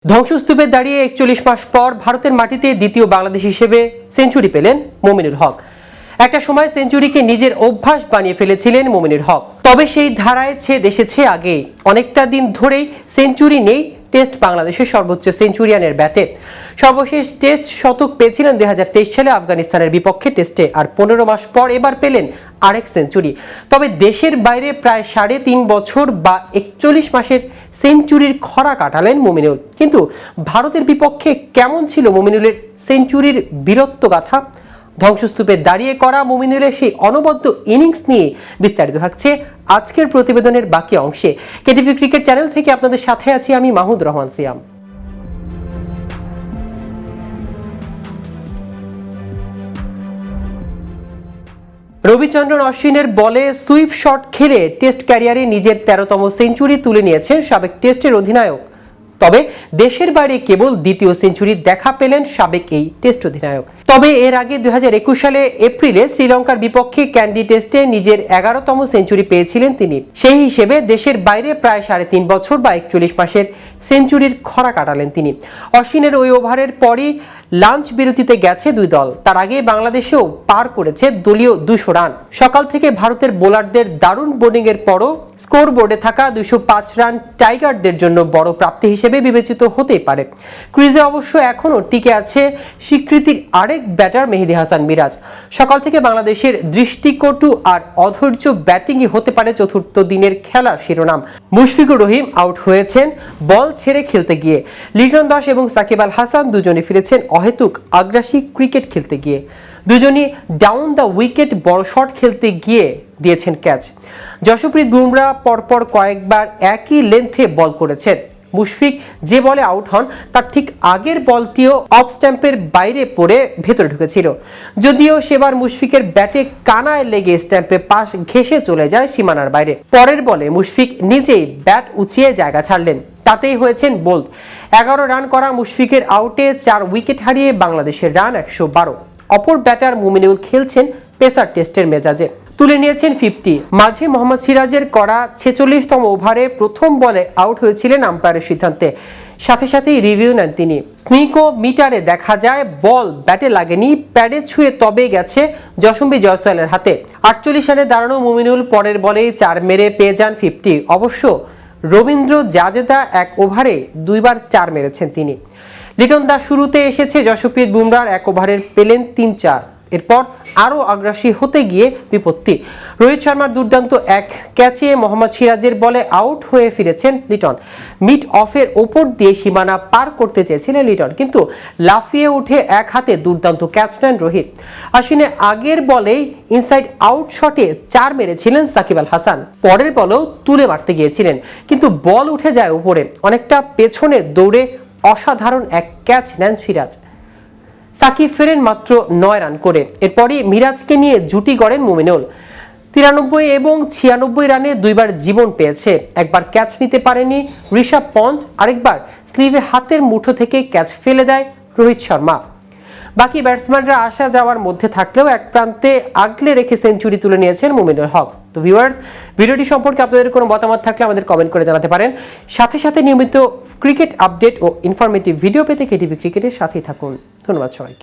ধ্বংসস্তূপে দাঁড়িয়ে ৪১ মাস পর ভারতের মাটিতে দ্বিতীয় বাংলাদেশ হিসেবে সেঞ্চুরি পেলেন মুমিনুল হক। একটা সময় সেঞ্চুরিকে নিজের অভ্যাস বানিয়ে ফেলেছিলেন মুমিনুল হক, তবে সেই ধারায় ছেদ এসেছে আগে। অনেকটা দিন ধরেই সেঞ্চুরি নেই টেস্ট বাংলাদেশের সর্বোচ্চ সেঞ্চুরিয়ানের ব্যাটে। সর্বশেষ টেস্ট শতক পেয়েছিলেন ২০২৩ সালে আফগানিস্তানের বিপক্ষে টেস্টে, আর ১৫ মাস পর এবার পেলেন আরেক সেঞ্চুরি। তবে দেশের বাইরে প্রায় ৩.৫ বছর বা ৪১ মাসের সেঞ্চুরির খরা কাটালেন মুমিনুল। কিন্তু ভারতের বিপক্ষে কেমন ছিল মুমিনুলের সেঞ্চুরির বীরত্ব গাথা? ধ্বংসস্তূপে দাঁড়িয়ে করা মুমিনুলের সেই অনবদ্য ইনিংস নিয়ে বিস্তারিত থাকছে আজকের প্রতিবেদনের বাকি অংশে। কেটিভি ক্রিকেট চ্যানেল থেকে আপনাদের সাথে আছি আমি মাহমুদ রহমান সিয়াম। রবিচন্দ্রন অশ্বিনের বলে সুইপ শট খেলে টেস্ট ক্যারিয়ারে নিজের ১৩তম সেঞ্চুরি তুলে নিয়েছেন সাবেক টেস্টের অধিনায়ক। তবে দেশের বাইরে কেবল দ্বিতীয় সেঞ্চুরি দেখা পেলেন সাবেক এই টেস্ট অধিনায়ক। তবে এর আগে ২০২১ সালে এপ্রিলে শ্রীলঙ্কার বিপক্ষে ক্যান্ডি টেস্টে নিজের ১১তম সেঞ্চুরি পেয়েছিলেন তিনি। সেই হিসেবে দেশের বাইরে প্রায় ৩.৫ বছর বা ৪১ মাসের সেঞ্চুরির খরা কাটালেন তিনি। অশ্বিনের ওই ওভারের পরই লাঞ্চ বিরতিতে গেছে দুই দল। তার আগে বাংলাদেশেও পার করেছে দলীয় ২০০ রান। সকাল থেকে ভারতের বোলারদের দারুণ বোলিংয়ের পরও স্কোর বোর্ডে থাকা ২০৫ রান টাইগারদের জন্য বড় প্রাপ্তি হিসেবে বিবেচিত হতেই পারে। ক্রিজে অবশ্য এখনও টিকে আছে স্বীকৃতির আরেক ব্যাটার মেহেদী হাসান মিরাজ। সকাল থেকে বাংলাদেশের দৃষ্টিকটু আর অধৈর্য ব্যাটিংই হতে পারে চতুর্থ দিনের খেলার শিরোনাম। মুশফিকুর রহিম আউট হয়েছেন বল ছেড়ে খেলতে গিয়ে। লিটন দাস এবং সাকিব আল হাসান দুজনে ফিরেছেন অহেতুক আগ্রাসী ক্রিকেট খেলতে গিয়ে। দুজনই ডাউন দ্য উইকেট বড় শট খেলতে গিয়ে দিয়েছেন ক্যাচ। যশপ্রীত বুমরা পরপর কয়েকবার একই লেন্থে বল করেছেন। মুশফিক যে বলে আউট হন তার ঠিক আগের বলটিও অফ স্ট্যাম্পের বাইরে পড়ে ভেতরে ঢুকেছিল। যদিও সেবার মুশফিকের ব্যাটে কানায় লেগে স্ট্যাম্পে পাশ ঘেঁষে চলে যায় সীমানার বাইরে। পরের বলে মুশফিক নিজেই ব্যাট উঁচিয়ে জায়গা ছাড়লেন, তাতেই হয়েছেন বোল্ড। ১১ রান করা মুশফিকের আউটে ৪ উইকেট হারিয়ে বাংলাদেশের রান ১১২। অপর ব্যাটার মুমিনুল খেলছেন পেসার টেস্টের মেজাজে, তুলে নিয়েছেন 50। মাঝে মোহাম্মদ সিরাজের করা ৪৬তম ওভারে প্রথম বলে আউট হয়েছিলেন আম্পায়ারের সিদ্ধান্তে। সাথে সাথেই রিভিউ নেন তিনি। স্নিকো মিটারে দেখা যায় বল ব্যাটে লাগেনি, প্যাডে ছুঁয়ে তবে গেছে জশম্বী জয়সওয়ালের হাতে। ৪৮ রানে দাঁড়ানো মুমিনুল পরের বলেই ৪ মেরে পেয়ে যান 50। অবশ্য রবীন্দ্র জাদেজা এক ওভারে ২ বার ৪ মেরেছেন তিনি। লিটন দাস শুরুতে এসেছে যশপ্রীত বুমরার এক ওভারের পেলেন ৩-৪। এরপর আরও আগ্রাসী হতে গিয়ে বিপত্তি। রোহিত শর্মার দুর্দান্ত এক ক্যাচে মোহাম্মদ সিরাজের বলে আউট হয়ে ফিরেছেন লিটন। মিড অফের ওপর দিয়ে সীমানা পার করতে চেয়েছিলেন লিটন, কিন্তু লাফিয়ে উঠে এক হাতে দুর্দান্ত ক্যাচ নেন রোহিত। আশ্বিনে আগের বলেই ইনসাইড আউট শটে ৪ মেরেছিলেন সাকিব আল হাসান। পরের বলেও তুলে মারতে গিয়েছিলেন, কিন্তু বল উঠে যায় উপরে। অনেকটা পেছনে দৌড়ে অসাধারণ এক ক্যাচ নেন সিরাজ। সাকিব ফেরেন মাত্র ৯ রান করে। এরপরই মিরাজকে নিয়ে জুটি গড়েন মুমিনুল। ৯৩ এবং ৯৬ রানে ২ বার জীবন পেয়েছে। একবার ক্যাচ নিতে পারেনি ঋষভ পন্থ, আরেকবার স্লিভে হাতের মুঠো থেকে ক্যাচ ফেলে দেয় রোহিত শর্মা। বাকি ব্যাটসম্যানরা আসা যাওয়ার মধ্যে থাকলেও এক প্রান্তে আগলে রেখে সেঞ্চুরি তুলে নিয়েছেন মুমিনুল হক। তো ভিউয়ার্স, ভিডিওটি সম্পর্কে আপনাদের কোনো মতামত থাকলে আমাদের কমেন্ট করে জানাতে পারেন। সাথে সাথে নিয়মিত ক্রিকেট আপডেট ও ইনফরমেটিভ ভিডিও পেতে কেটিভি ক্রিকেটের সাথেই থাকুন। ধন্যবাদ সবাইকে।